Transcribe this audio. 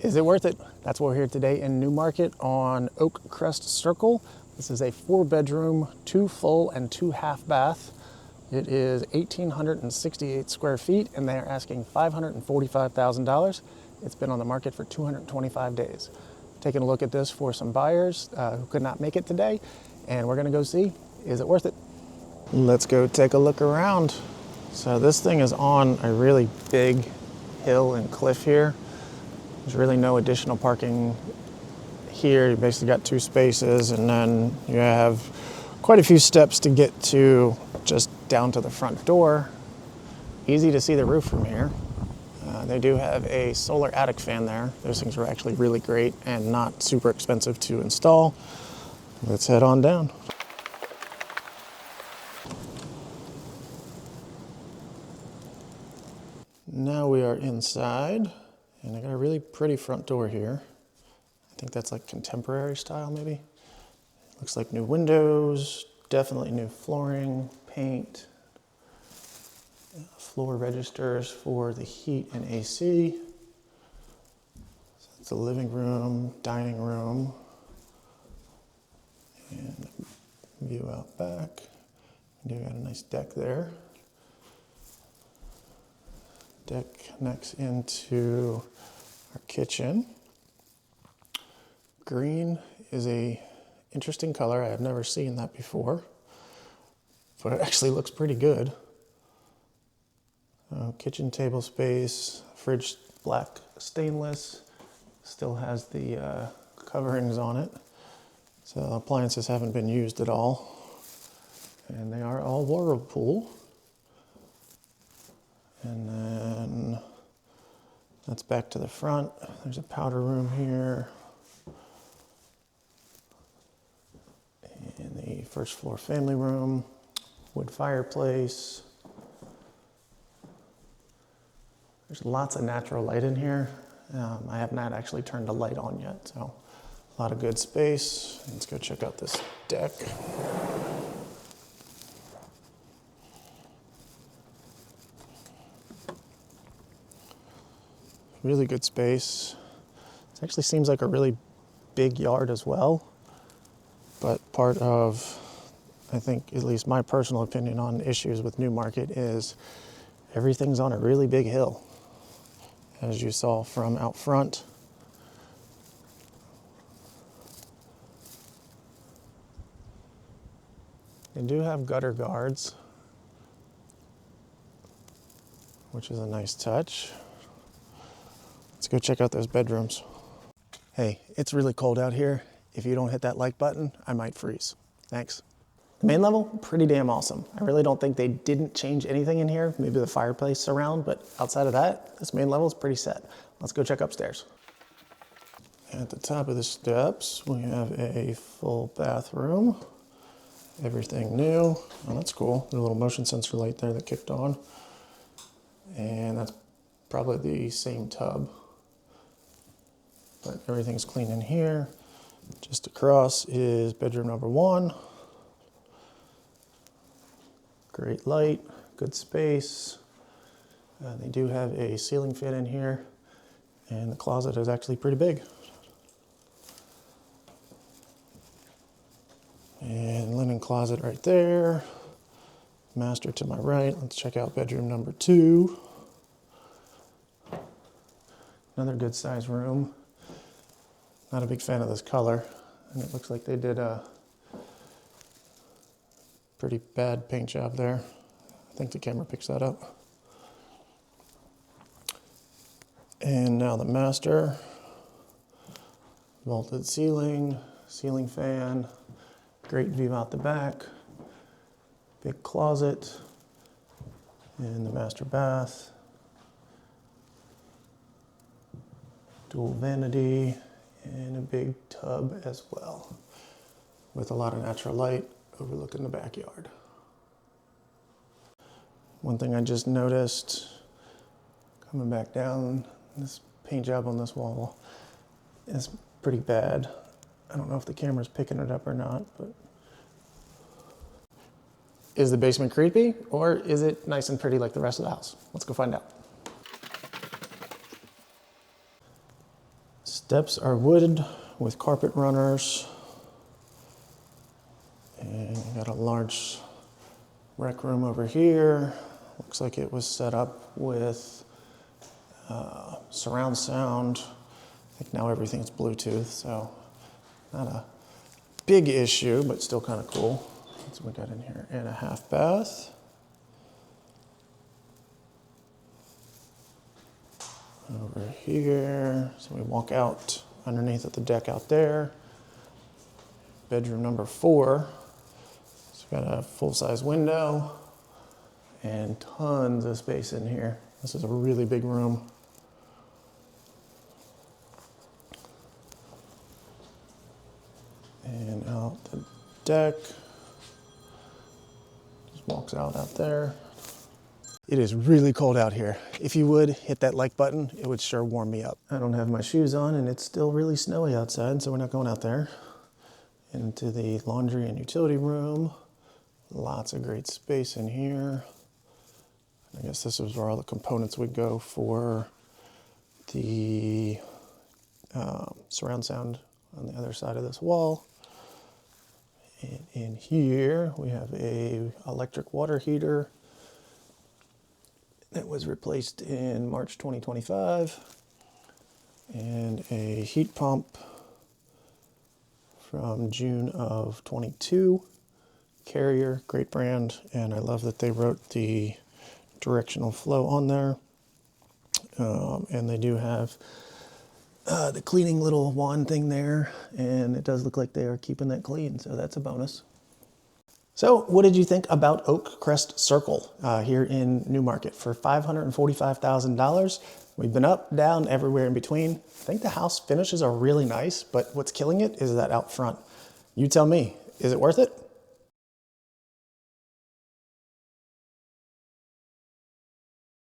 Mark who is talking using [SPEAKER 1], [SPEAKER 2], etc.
[SPEAKER 1] Is it worth it? That's why we're here today in Newmarket on Oakcrest Circle. This is a 4-bedroom, 2 full and 2 half bath. It is 1,868 square feet and they're asking $545,000. It's been on the market for 225 days. Taking a look at this for some buyers who could not make it today, and we're gonna go see, is it worth it? Let's go take a look around. So this thing is on a really big hill and cliff here. There's really no additional parking here. You basically got 2 spaces, and then you have quite a few steps to get to just down to the front door. Easy to see the roof from here. They do have a solar attic fan there. Those things are actually really great and not super expensive to install. Let's head on down. Now we are inside. And I got a really pretty front door here. I think that's like contemporary style maybe. Looks like new windows, definitely new flooring, paint, floor registers for the heat and AC. So it's a living room, dining room, and view out back. We do got a nice deck there. Deck connects into our kitchen. Green is a interesting color. I have never seen that before, but it actually looks pretty good. Kitchen table space, fridge black stainless, still has the coverings on it. So appliances haven't been used at all, and they are all Whirlpool. And then that's back to the front. There's a powder room here. And the first floor family room, wood fireplace. There's lots of natural light in here. I have not actually turned the light on yet, so a lot of good space. Let's go check out this deck. Really good space. It actually seems like a really big yard as well. But part of, I think, at least my personal opinion on issues with Newmarket is everything's on a really big hill, as you saw from out front. They do have gutter guards, which is a nice touch. Let's go check out those bedrooms. Hey, it's really cold out here. If you don't hit that like button, I might freeze. Thanks. The main level, pretty damn awesome. I really don't think they didn't change anything in here. Maybe the fireplace surround, but outside of that, this main level is pretty set. Let's go check upstairs. At the top of the steps, we have a full bathroom. Everything new. Oh, that's cool. There's a little motion sensor light there that kicked on. And that's probably the same tub. But everything's clean in here. Just across is bedroom number 1. Great light, good space. They do have a ceiling fan in here, and the closet is actually pretty big. And linen closet right there. Master to my right. Let's check out bedroom number 2. Another good size room. Not a big fan of this color, and it looks like they did a pretty bad paint job there. I think the camera picks that up. And now the master. Vaulted ceiling, ceiling fan, great view out the back, big closet, and the master bath. Dual vanity. And a big tub as well, with a lot of natural light overlooking the backyard. One thing I just noticed, coming back down, this paint job on this wall is pretty bad. I don't know if the camera's picking it up or not, but. Is the basement creepy, or is it nice and pretty like the rest of the house? Let's go find out. Steps are wood with carpet runners. And you got a large rec room over here. Looks like it was set up with surround sound. I think now everything's Bluetooth, so not a big issue, but still kind of cool. That's what we got in here. And a half bath. Over here, so we walk out underneath at the deck out there. Bedroom number 4. It's got a full-size window and tons of space in here. This is a really big room. And out the deck, just walks out there. It is really cold out here. If you would hit that like button, it would sure warm me up. I don't have my shoes on and it's still really snowy outside, so we're not going out there. Into the laundry and utility room. Lots of great space in here. I guess this is where all the components would go for the surround sound on the other side of this wall. And in here we have a electric water heater that was replaced in March 2025, and a heat pump from June of 22. Carrier, great brand, and I love that they wrote the directional flow on there. And they do have the cleaning little wand thing there, and it does look like they are keeping that clean, so that's a bonus. So what did you think about Oakcrest Circle here in Newmarket for $545,000? We've been up, down, everywhere in between. I think the house finishes are really nice, but what's killing it is that out front. You tell me, is it worth it?